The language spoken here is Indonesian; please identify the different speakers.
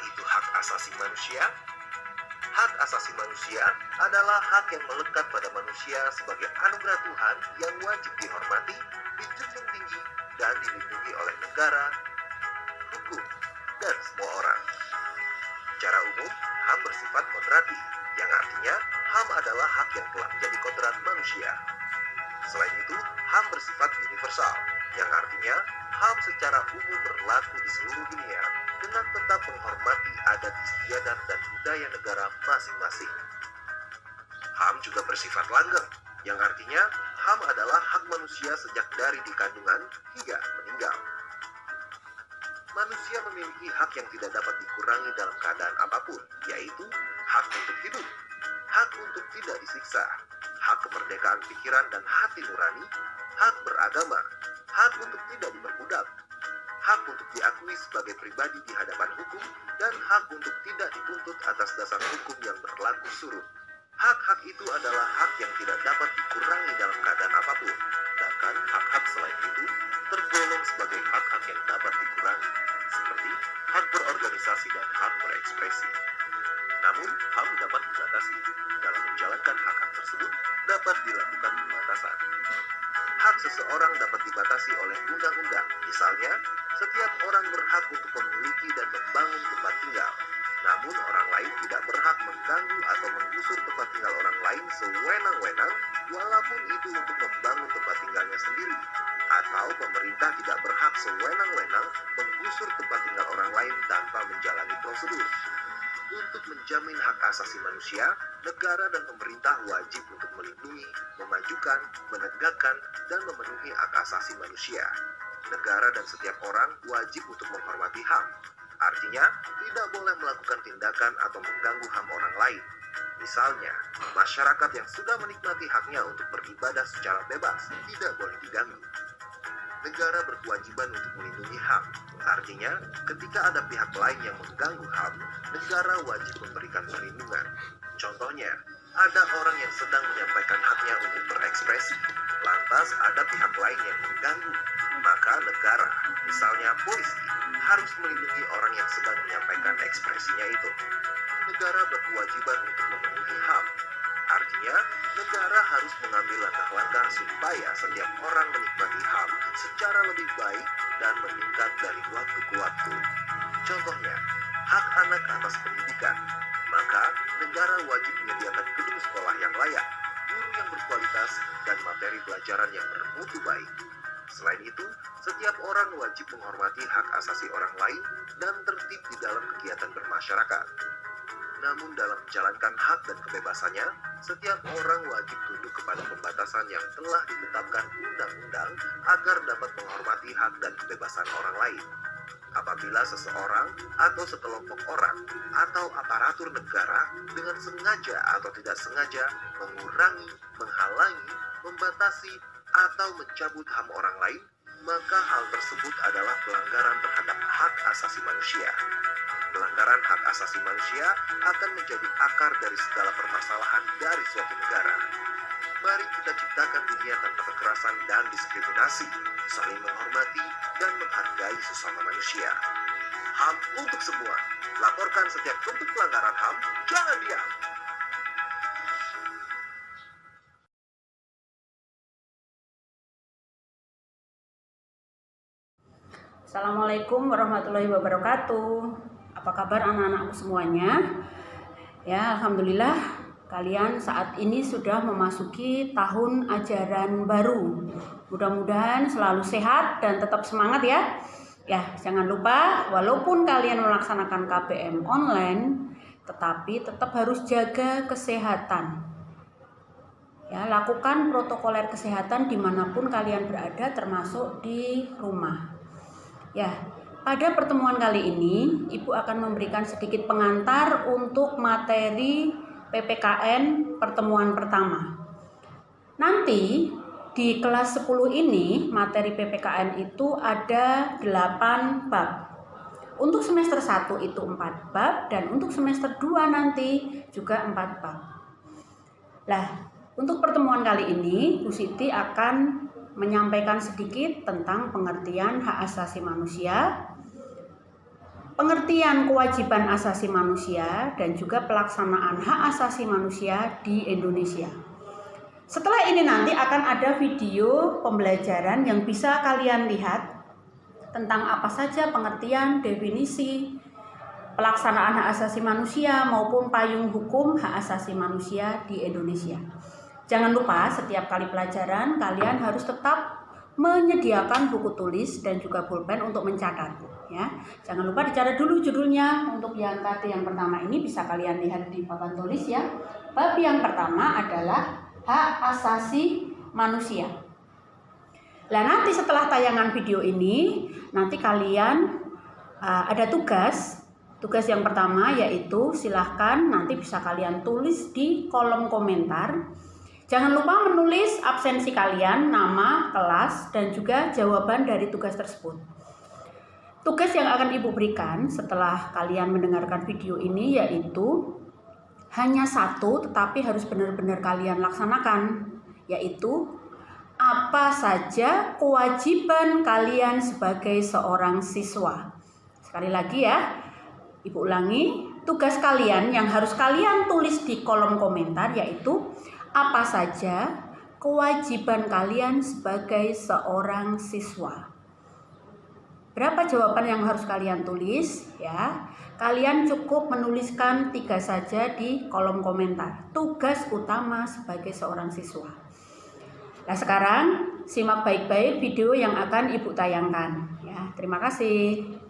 Speaker 1: itu hak asasi manusia? Hak asasi manusia adalah hak yang melekat pada manusia sebagai anugerah Tuhan yang wajib dihormati, dijunjung tinggi, dan dilindungi oleh negara, hukum, dan semua orang. Secara umum, HAM bersifat kodrati, yang artinya HAM adalah hak yang telah menjadi kodrat manusia. Selain itu, HAM bersifat universal, yang artinya HAM secara umum berlaku di seluruh dunia dengan tetap menghormati adat istiadat dan budaya negara masing-masing. HAM juga bersifat langgeng, yang artinya HAM adalah hak manusia sejak dari dikandungan hingga meninggal. Manusia memiliki hak yang tidak dapat dikurangi dalam keadaan apapun, yaitu hak untuk hidup, hak untuk tidak disiksa, hak kemerdekaan pikiran dan hati nurani, hak beragama, hak untuk tidak diperbudak, hak untuk diakui sebagai pribadi di hadapan hukum, dan hak untuk tidak dituntut atas dasar hukum yang berlaku surut. Hak-hak itu adalah hak yang tidak dapat dikurangi dalam keadaan apapun, sedangkan hak-hak selain itu tergolong sebagai hak-hak yang dapat dikurangi, seperti hak berorganisasi dan hak berekspresi. Namun, HAM dapat dibatasi. Dalam menjalankan hak-hak tersebut, dapat dilakukan pembatasan. Hak seseorang dapat dibatasi oleh undang-undang. Misalnya, setiap orang berhak untuk memiliki dan membangun tempat tinggal. Namun, orang lain tidak berhak mengganggu atau menggusur tempat tinggal orang lain sewenang-wenang, walaupun itu untuk membangun tempat tinggalnya sendiri. Atau pemerintah tidak berhak sewenang-wenang menggusur tempat tinggal orang lain tanpa menjalani prosedur. Untuk menjamin hak asasi manusia, negara dan pemerintah wajib untuk melindungi, memajukan, menegakkan, dan memenuhi hak asasi manusia. Negara dan setiap orang wajib untuk menghormati HAM. Artinya, tidak boleh melakukan tindakan atau mengganggu HAM orang lain. Misalnya, masyarakat yang sudah menikmati haknya untuk beribadah secara bebas tidak boleh diganggu. Negara berkewajiban untuk melindungi HAM. Artinya, ketika ada pihak lain yang mengganggu HAM, negara wajib memberikan perlindungan. Contohnya, ada orang yang sedang menyampaikan haknya untuk berekspresi, lantas ada pihak lain yang mengganggu, maka negara, misalnya polisi, harus melindungi orang yang sedang menyampaikan ekspresinya itu. Negara berkewajiban untuk memenuhi HAM. Artinya, negara harus mengambil langkah-langkah supaya setiap orang menikmati HAM secara lebih baik dan meningkat dari waktu ke waktu. Contohnya, hak anak atas pendidikan. Maka, negara wajib menyediakan gedung sekolah yang layak, guru yang berkualitas, dan materi pelajaran yang bermutu baik. Selain itu, setiap orang wajib menghormati hak asasi orang lain dan tertib di dalam kegiatan bermasyarakat. Namun dalam menjalankan hak dan kebebasannya, setiap orang wajib tunduk kepada pembatasan yang telah ditetapkan undang-undang agar dapat menghormati hak dan kebebasan orang lain. Apabila seseorang atau sekelompok orang atau aparatur negara dengan sengaja atau tidak sengaja mengurangi, menghalangi, membatasi, atau mencabut HAM orang lain, maka hal tersebut adalah pelanggaran terhadap hak asasi manusia. Pelanggaran hak asasi manusia akan menjadi akar dari segala permasalahan dari suatu negara. Mari kita ciptakan dunia tanpa kekerasan dan diskriminasi, saling menghormati dan menghargai sesama manusia. HAM untuk semua. Laporkan setiap bentuk pelanggaran HAM, jangan diam.
Speaker 2: Assalamualaikum warahmatullahi wabarakatuh. Apa kabar anak-anakku semuanya? Ya, alhamdulillah kalian saat ini sudah memasuki tahun ajaran baru. Mudah-mudahan selalu sehat dan tetap semangat ya. Ya, jangan lupa walaupun kalian melaksanakan KBM online, tetapi tetap harus jaga kesehatan. Ya, lakukan protokoler kesehatan dimanapun kalian berada, termasuk di rumah. Ya, pada pertemuan kali ini, Ibu akan memberikan sedikit pengantar untuk materi PPKN pertemuan pertama. Nanti di kelas 10 ini, materi PPKN itu ada 8 bab. Untuk semester 1 itu 4 bab, dan untuk semester 2 nanti juga 4 bab. Nah, untuk pertemuan kali ini, Bu Siti akan menyampaikan sedikit tentang pengertian hak asasi manusia, pengertian kewajiban asasi manusia dan juga pelaksanaan hak asasi manusia di Indonesia. Setelah ini nanti akan ada video pembelajaran yang bisa kalian lihat tentang apa saja pengertian, definisi, pelaksanaan hak asasi manusia maupun payung hukum hak asasi manusia di Indonesia. Jangan lupa setiap kali pelajaran kalian harus tetap menyediakan buku tulis dan juga pulpen untuk mencatat, ya. Jangan lupa dicatat dulu judulnya. Untuk yang KT yang pertama ini bisa kalian lihat di papan tulis, ya. Bab yang pertama adalah hak asasi manusia. Nah, nanti setelah tayangan video ini, nanti kalian ada tugas. Tugas yang pertama yaitu silahkan nanti bisa kalian tulis di kolom komentar. Jangan lupa menulis absensi kalian, nama, kelas, dan juga jawaban dari tugas tersebut. Tugas yang akan Ibu berikan setelah kalian mendengarkan video ini yaitu hanya satu, tetapi harus benar-benar kalian laksanakan, yaitu apa saja kewajiban kalian sebagai seorang siswa. Sekali lagi ya, Ibu ulangi, tugas kalian yang harus kalian tulis di kolom komentar yaitu apa saja kewajiban kalian sebagai seorang siswa. Berapa jawaban yang harus kalian tulis, ya? Kalian cukup menuliskan 3 saja di kolom komentar. Tugas utama sebagai seorang siswa. Nah, sekarang simak baik-baik video yang akan Ibu tayangkan, ya. Terima kasih.